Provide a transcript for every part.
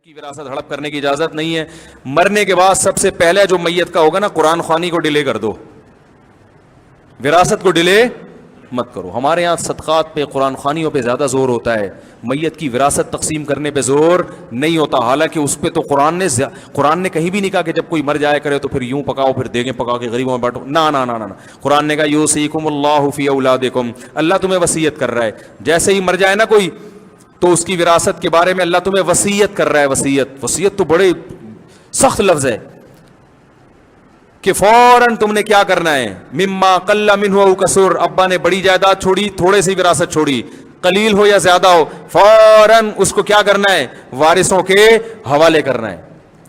کی وراثت ہڑپ کرنے کی اجازت نہیں ہے. مرنے کے بعد سب سے پہلے جو میت کا ہوگا نا, قرآن خوانی کو ڈیلے کر دو, وراثت کو ڈیلے مت کرو. ہمارے یہاں صدقات پہ, قرآن خوانیوں پہ زیادہ زور ہوتا ہے, میت کی وراثت تقسیم کرنے پہ زور نہیں ہوتا. حالانکہ اس پہ تو قرآن نے کہیں بھی نہیں کہا کہ جب کوئی مر جایا کرے تو پھر یوں پکاؤ پھر دیگیں پکا کے غریبوں میں بانٹو. نہ نہ نہ نہ, قرآن نے کہا یوصیکم اللہ فی اولادکم, اللہ تمہیں وصیت کر رہا ہے. جیسے ہی مر جائے نا کوئی تو اس کی وراثت کے بارے میں اللہ تمہیں وصیت کر رہا ہے. وصیت تو بڑے سخت لفظ ہے کہ فوراً تم نے کیا کرنا ہے. مما قل منہ او کثر, ابا نے بڑی جائیداد چھوڑی, تھوڑے سی وراثت چھوڑی, قلیل ہو یا زیادہ ہو, فوراً اس کو کیا کرنا ہے, وارثوں کے حوالے کرنا ہے.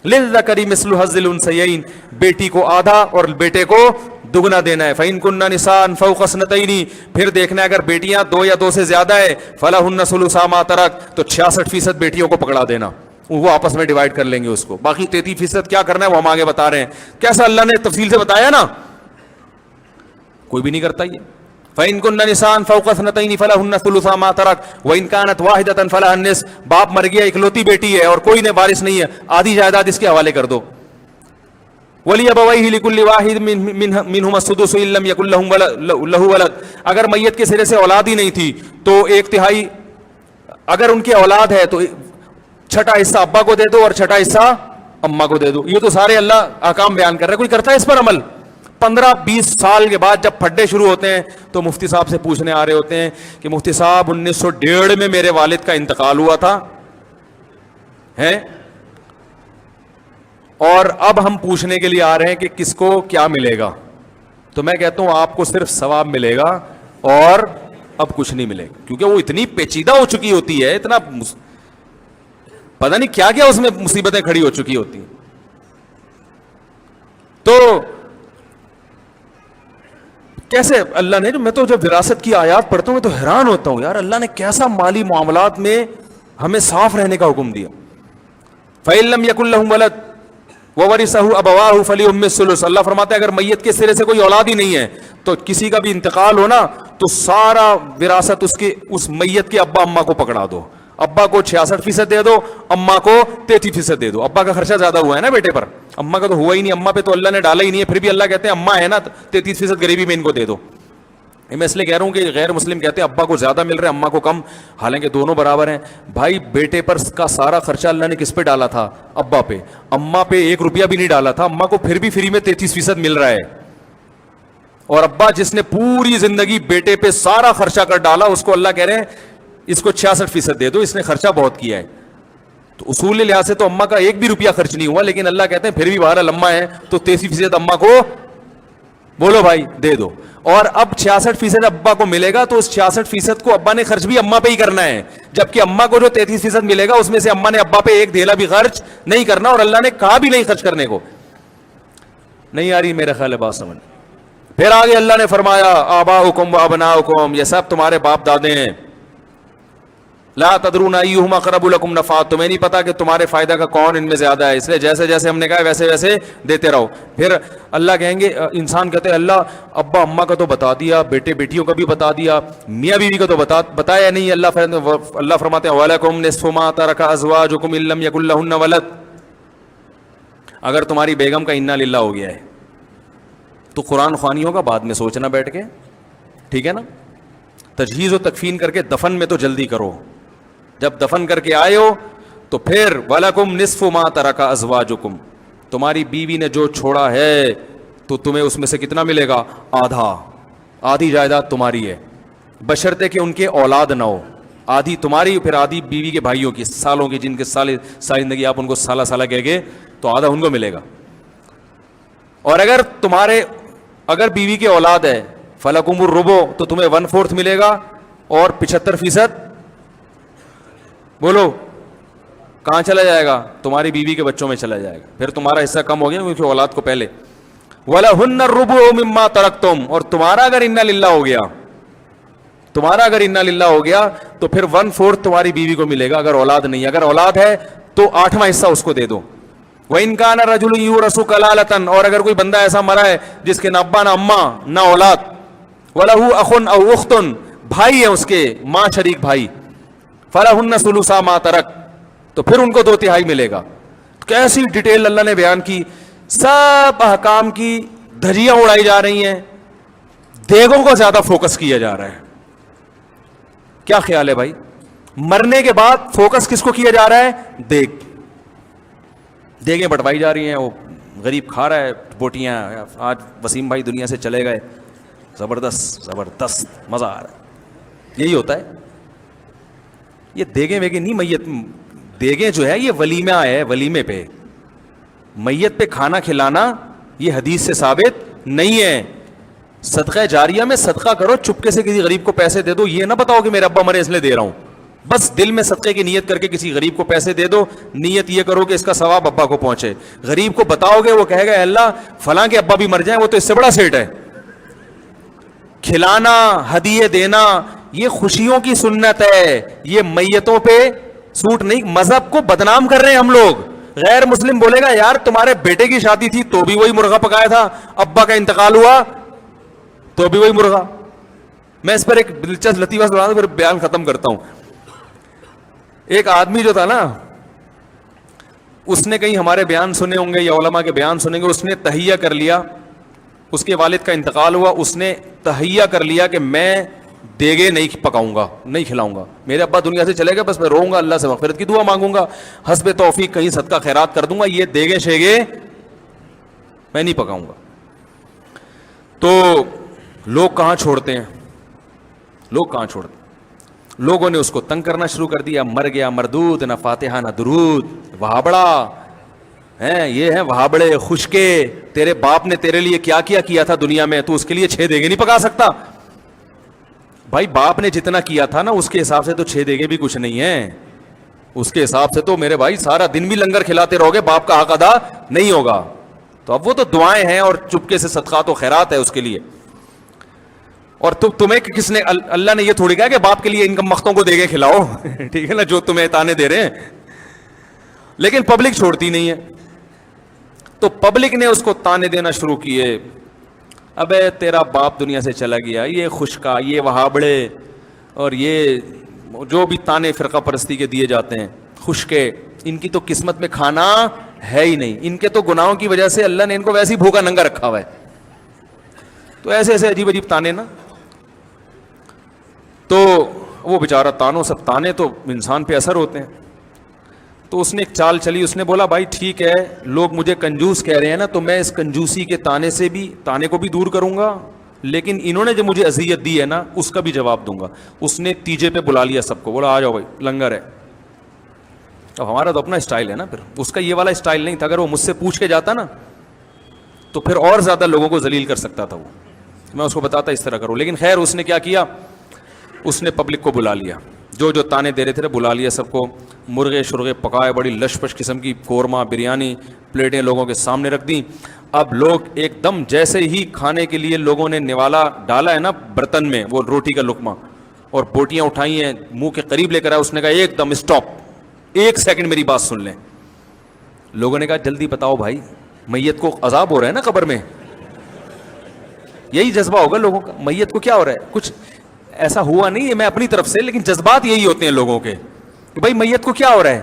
للذکر مثل حظ الانثیین, بیٹی کو آدھا اور بیٹے کو دگنا دینا ہے. فإن كن نساء فوق اثنتين, پھر دیکھنا ہے اگر بیٹیاں 2 یا 2 سے زیادہ ہے, فلہن ثلثا ما ترک, تو 66% بیٹیوں کو پکڑا دینا, وہ آپس میں ڈیوائڈ کر لیں گے اس کو. باقی 33% کیا کرنا ہے وہ ہم آگے بتا رہے ہیں. کیسا اللہ نے تفصیل سے بتایا نا, کوئی بھی نہیں کرتا یہ. فإن كن نساء فوق اثنتين فلهن ثلثا ما ترك وإن كانت واحدة فلها النصف, باپ مر گیا, اکلوتی بیٹی ہے اور کوئی نے وارث نہیں ہے, آدھی جائیداد اس کے حوالے کر دو. وَلِأَبَوَيْهِ لِكُلِّ وَاحِدٍ مِّنْهُمَا السُّدُسُ إِن لَّمْ يَكُن لَّهُ وَلَدٌ, اگر میت کے سرے سے اولاد ہی نہیں تھی تو 1/3, اگر ان کی اولاد ہے تو 6واں حصہ ابا کو دے دو اور 6واں حصہ اماں کو دے دو. یہ تو سارے اللہ احکام بیان کر رہے ہیں. کوئی کرتا ہے اس پر عمل؟ 15-20 سال کے بعد جب پھڈے شروع ہوتے ہیں تو مفتی صاحب سے پوچھنے آ رہے ہوتے ہیں کہ مفتی صاحب 1901 میں میرے والد کا انتقال ہوا تھا ہے, اور اب ہم پوچھنے کے لیے آ رہے ہیں کہ کس کو کیا ملے گا. تو میں کہتا ہوں آپ کو صرف ثواب ملے گا اور اب کچھ نہیں ملے گا, کیونکہ وہ اتنی پیچیدہ ہو چکی ہوتی ہے, اتنا پتہ نہیں کیا کیا اس میں مصیبتیں کھڑی ہو چکی ہوتی ہیں. تو کیسے اللہ نے, میں تو جب وراثت کی آیات پڑھتا ہوں میں تو حیران ہوتا ہوں, یار اللہ نے کیسا مالی معاملات میں ہمیں صاف رہنے کا حکم دیا. فَإِن لَّمْ يَكُن لَّهُمْ وَلَدٌ وَوَرِثَهُ أَبَوَاهُ فَلِأُمِّهِ الثُّلُثُ, اللہ فرماتے ہیں اگر میت کے سرے سے کوئی اولاد ہی نہیں ہے تو کسی کا بھی انتقال ہو نا تو سارا وراثت اس میت کے ابا اماں کو پکڑا دو. ابا کو 66% دے دو, اماں کو 33% دے دو. ابا کا خرچہ زیادہ ہوا ہے نا بیٹے پر, اماں کا تو ہوا ہی نہیں, اماں پہ تو اللہ نے ڈالا ہی نہیں ہے, پھر بھی اللہ کہتے ہیں اماں ہے نا 33% غریبی میں ان کو دے دو. میں اس لیے کہہ رہا ہوں کہ غیر مسلم کہتے ہیں ابا کو زیادہ مل رہا ہے اماں کو کم, حالانکہ دونوں برابر ہیں. بھائی بیٹے پر کا سارا خرچہ اللہ نے کس پہ ڈالا تھا, ابا پہ. اماں پہ 1 روپیہ بھی نہیں ڈالا تھا, اماں کو پھر بھی فری میں 33% مل رہا ہے. اور ابا جس نے پوری زندگی بیٹے پہ سارا خرچہ کر ڈالا اس کو اللہ کہہ رہے ہیں اس کو 66% دے دو, اس نے خرچہ بہت کیا ہے. تو اصول لحاظ سے تو اماں کا 1 بھی روپیہ خرچ نہیں ہوا, لیکن اللہ کہتے ہیں پھر بھی بہرحال اماں ہے تو 33% اماں کو بولو بھائی دے دو. اور اب 66% ابا کو ملے گا تو اس 66% کو ابا نے خرچ بھی اماں پہ ہی کرنا ہے, جبکہ اماں کو جو 33% ملے گا اس میں سے اماں نے ابا پہ 1 دھیلا بھی خرچ نہیں کرنا, اور اللہ نے کہا بھی نہیں خرچ کرنے کو. نہیں آ رہی میرا خیال ہے بات سمجھ. پھر آگے اللہ نے فرمایا آباؤکم و ابناؤکم, یہ سب تمہارے باپ دادے ہیں. لا تدرون ایہم اقرب لکم نفعا, تمہیں نہیں پتا کہ تمہارے فائدہ کا کون ان میں زیادہ ہے, اس لیے جیسے جیسے ہم نے کہا ویسے ویسے دیتے رہو. پھر اللہ کہیں گے, انسان کہتے ہیں اللہ ابا اماں کا تو بتا دیا, بیٹے بیٹیوں کا بھی بتا دیا, میاں بیوی کا تو بتایا نہیں. اللہ فرماتے ہیں وَلَكُمْ نِصْفُ مَا تَرَكَ أَزْوَاجُكُمْ إِن لَّمْ يَكُن لَّهُنَّ وَلَدٌ, اگر تمہاری بیگم کا انا للہ ہو گیا ہے تو قرآن خوانیوں کا بعد میں سوچنا بیٹھ کے, ٹھیک ہے نا. تجہیز و تکفین کر کے دفن میں تو جلدی کرو, جب دفن کر کے آئے ہو تو پھر وَلَكُمْ نِصْفُ مَا تَرَكَ أَزْوَاجُكُمْ, تمہاری بیوی نے جو چھوڑا ہے تو تمہیں اس میں سے کتنا ملے گا, آدھا. آدھی جائیداد تمہاری ہے بشرطے کہ ان کے اولاد نہ ہو. آدھی تمہاری پھر آدھی بیوی کے بھائیوں کی, سالوں کی, جن کے ساری زندگی آپ ان کو سالہ سالہ کہہ گے تو آدھا ان کو ملے گا. اور اگر بیوی کے اولاد ہے فَلَكُمُ الرُّبُعُ, تو تمہیں 1/4 ملے گا, اور 75% بولو کہاں چلا جائے گا, تمہاری بیوی کے بچوں میں چلا جائے گا. پھر تمہارا حصہ کم ہو گیا کیونکہ اولاد کو پہلے. وَلَهُنَّ الرُّبُعُ مِمَّا تَرَكْتُمْ, اور تمہارا اگر اِنَّ لِلَّهِ ہو گیا تو پھر 1/4 تمہاری بیوی کو ملے گا اگر اولاد نہیں. اگر اولاد ہے تو 8واں حصہ اس کو دے دو. وَإِن كَانَ رَجُلٌ يُورَثُ كَلَالَةً, اور اگر کوئی بندہ ایسا مرا ہے جس کے نہ ابا نہ اماں نہ اولاد, وَلَهُ أَخٌ أَوْ أُخْتٌ, بھائی ہے اس کے, ماں شریک بھائی, فَلَهُنَّ ثُلُثَا مَا تَرَكَ, تو پھر ان کو 2/3 ملے گا. کیسی ڈیٹیل اللہ نے بیان کی, سب احکام کی دھجیاں اڑائی جا رہی ہیں, دیگوں کو زیادہ فوکس کیا جا رہا ہے. کیا خیال ہے بھائی, مرنے کے بعد فوکس کس کو کیا جا رہا ہے؟ دیگ. دیگیں بٹوائی جا رہی ہیں, وہ غریب کھا رہا ہے بوٹیاں. آج وسیم بھائی دنیا سے چلے گئے, زبردست زبردست مزہ آ رہا ہے. یہی ہوتا ہے. یہ دیگیں ویگیں نہیں, میت دیگیں جو ہے یہ ولیمہ ہے, ولیمے پہ میت پہ کھانا کھلانا یہ حدیث سے ثابت نہیں ہے. صدقہ جاریہ میں صدقہ کرو, چپکے سے کسی غریب کو پیسے دے دو, یہ نہ بتاؤ کہ میرے ابا مرے اس لیے دے رہا ہوں. بس دل میں صدقے کی نیت کر کے کسی غریب کو پیسے دے دو, نیت یہ کرو کہ اس کا ثواب ابا کو پہنچے. غریب کو بتاؤ گے, وہ کہے گا اللہ فلاں کے ابا بھی مر جائیں, وہ تو اس سے بڑا سیٹ ہے. کھلانا, ہدیے دینا یہ خوشیوں کی سنت ہے, یہ میتوں پہ سوٹ نہیں. مذہب کو بدنام کر رہے ہیں ہم لوگ. غیر مسلم بولے گا یار تمہارے بیٹے کی شادی تھی تو بھی وہی مرغا پکایا تھا, ابا کا انتقال ہوا تو بھی وہی مرغا. میں اس پر ایک دلچسپ لطیفہ سنا دوں پھر بیان ختم کرتا ہوں. ایک آدمی جو تھا نا, اس نے کہیں ہمارے بیان سنے ہوں گے یا علماء کے بیان سنے گے, اس نے تہیہ کر لیا, اس کے والد کا انتقال ہوا, اس نے تہیہ کر لیا کہ میں دیگے نہیں پکاؤں گا, نہیں کھلاؤں گا. میرے ابا دنیا سے چلے گئے, بس میں روؤں گا, اللہ سے مغفرت کی دعا مانگوں گا, حسب توفیق کہیں صدقہ خیرات کر دوں گا, یہ دیگے شیگے میں نہیں پکاؤں گا. تو لوگ کہاں چھوڑتے ہیں, لوگ کہاں چھوڑتے ہیں. لوگوں نے اس کو تنگ کرنا شروع کر دیا, مر گیا مردود, نہ فاتحہ نہ درود, وہابڑا ہیں, یہ ہیں وہابڑے خشکے, تیرے باپ نے تیرے لیے کیا کیا تھا دنیا میں, تو اس کے لیے 6 دیگے نہیں پکا سکتا. بھائی باپ نے جتنا کیا تھا نا اس کے حساب سے تو 6 دیگے بھی کچھ نہیں ہیں. اس کے حساب سے تو میرے بھائی سارا دن بھی لنگر کھلاتے رہو گے, باپ کا حق ادا نہیں ہوگا. تو اب وہ تو دعائیں ہیں اور چپکے سے صدقات و خیرات ہے اس کے لیے. اور تمہیں کس نے, اللہ نے یہ تھوڑی کہا کہ باپ کے لیے ان مختوں کو دیگے کھلاؤ, ٹھیک ہے نا, جو تمہیں تانے دے رہے ہیں. لیکن پبلک چھوڑتی نہیں ہے, تو پبلک نے اس کو تانے دینا شروع کیے. ابے تیرا باپ دنیا سے چلا گیا, یہ خشکا, یہ وہابڑے, اور یہ جو بھی تانے فرقہ پرستی کے دیے جاتے ہیں, خشکے, ان کی تو قسمت میں کھانا ہے ہی نہیں. ان کے تو گناہوں کی وجہ سے اللہ نے ان کو ویسے ہی بھوکا ننگا رکھا ہوا ہے. تو ایسے ایسے عجیب عجیب تانے نا. تو وہ بیچارہ تانوں, سب تانے تو انسان پہ اثر ہوتے ہیں. تو اس نے ایک چال چلی, اس نے بولا بھائی ٹھیک ہے لوگ مجھے کنجوس کہہ رہے ہیں نا, تو میں اس کنجوسی کے تانے کو بھی دور کروں گا, لیکن انہوں نے جو مجھے اذیت دی ہے نا اس کا بھی جواب دوں گا. اس نے تیجے پہ بلا لیا سب کو, بولا آ جاؤ بھائی لنگر ہے. اب ہمارا تو اپنا اسٹائل ہے نا, پھر اس کا یہ والا اسٹائل نہیں تھا. اگر وہ مجھ سے پوچھ کے جاتا نا تو پھر اور زیادہ لوگوں کو ذلیل کر سکتا تھا. وہ میں اس کو بتاتا اس طرح کرو, لیکن خیر اس نے کیا کیا, اس نے پبلک کو بلا لیا, جو تانے دے رہے تھے بلا لیا سب کو. مرغے شرغے پکائے, بڑی لش پش قسم کی قورمہ بریانی پلیٹیں لوگوں کے سامنے رکھ دیں. اب لوگ ایک دم جیسے ہی کھانے کے لیے لوگوں نے نوالا ڈالا ہے نا برتن میں, وہ روٹی کا لقمہ اور بوٹیاں اٹھائی ہیں, منہ کے قریب لے کر آیا, اس نے کہا ایک دم اسٹاپ, 1 سیکنڈ میری بات سن لیں. لوگوں نے کہا جلدی بتاؤ بھائی, میت کو عذاب ہو رہا ہے نا قبر میں. یہی جذبہ ہوگا لوگوں کا, میت کو کیا ہو رہا ہے, کچھ ایسا ہوا نہیں ہے میں اپنی طرف سے, لیکن جذبات یہی ہوتے ہیں لوگوں کے کہ بھائی میت کو کیا ہو رہا ہے,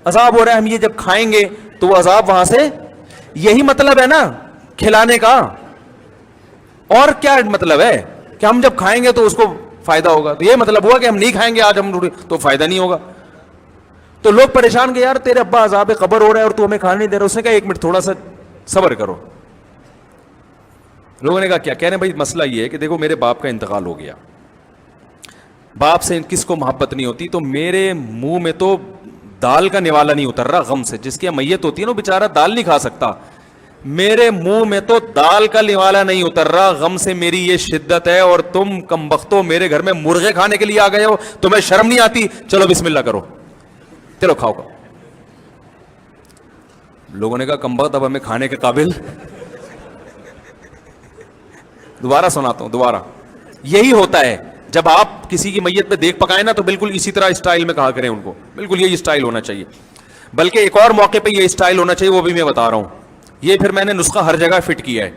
عذاب ہو رہا ہے, ہم یہ جب کھائیں گے تو وہ عذاب وہاں سے, یہی مطلب ہے نا کھلانے کا. اور کیا مطلب ہے کہ ہم جب کھائیں گے تو اس کو فائدہ ہوگا, تو یہ مطلب ہوا کہ ہم نہیں کھائیں گے آج ہم تو فائدہ نہیں ہوگا. تو لوگ پریشان کہ یار تیرے ابا عذاب قبر ہو رہا ہے اور تو ہمیں کھانے نہیں دے رہا. اس نے کہا 1 منٹ تھوڑا سا صبر کرو. لوگوں نے کہا کیا کہہ رہے ہیں بھائی, مسئلہ یہ ہے کہ دیکھو میرے باپ کا انتقال ہو گیا, باپ سے کس کو محبت نہیں ہوتی, تو میرے منہ میں تو دال کا نوالا نہیں اتر رہا غم سے. جس کی میت ہوتی ہے نا بیچارہ دال نہیں کھا سکتا, میرے منہ میں تو دال کا نوالا نہیں اتر رہا غم سے, میری یہ شدت ہے. اور تم کمبختو میرے گھر میں مرغے کھانے کے لیے آ گئے ہو, تمہیں شرم نہیں آتی, چلو بسم اللہ کرو, چلو کھاؤ. لوگوں نے کہا کمبخت اب ہمیں کھانے کے قابل. دوبارہ سناتا ہوں, دوبارہ. یہی ہوتا ہے جب آپ کسی کی میت پہ دیکھ پکائیں نا تو بالکل اسی طرح اسٹائل میں کہا کریں ان کو, بالکل یہی اسٹائل ہونا چاہیے. بلکہ ایک اور موقع پہ یہ اسٹائل ہونا چاہیے, وہ بھی میں بتا رہا ہوں. یہ پھر میں نے نسخہ ہر جگہ فٹ کیا ہے.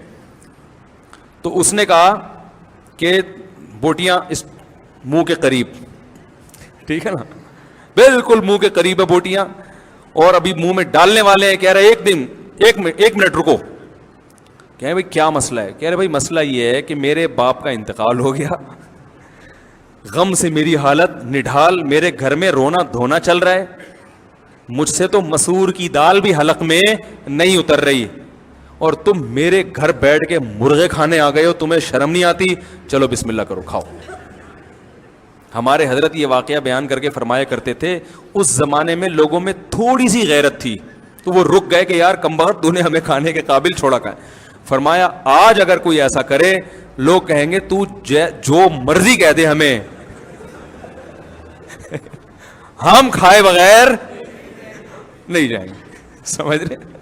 تو اس نے کہا کہ بوٹیاں اس منہ کے قریب, ٹھیک ہے نا, بالکل منہ کے قریب ہے بوٹیاں, اور ابھی منہ میں ڈالنے والے ہیں. کہہ رہے ایک منٹ رکو. کہہ رہے بھائی کیا مسئلہ ہے؟ کہہ رہے بھائی مسئلہ یہ ہے کہ میرے باپ کا انتقال ہو گیا, غم سے میری حالت نڈھال, میرے گھر میں رونا دھونا چل رہا ہے, مجھ سے تو مسور کی دال بھی حلق میں نہیں اتر رہی, اور تم میرے گھر بیٹھ کے مرغے کھانے آ گئے ہو, تمہیں شرم نہیں آتی؟ چلو بسم اللہ کرو, کھاؤ. ہمارے حضرت یہ واقعہ بیان کر کے فرمایا کرتے تھے اس زمانے میں لوگوں میں تھوڑی سی غیرت تھی تو وہ رک گئے کہ یار کمبخت تو نے ہمیں کھانے کے قابل چھوڑا کہا. فرمایا آج اگر کوئی ایسا کرے لوگ کہیں گے تو جو مرضی کہہ دے ہمیں, ہم کھائے بغیر نہیں جائیں گے. سمجھ رہے؟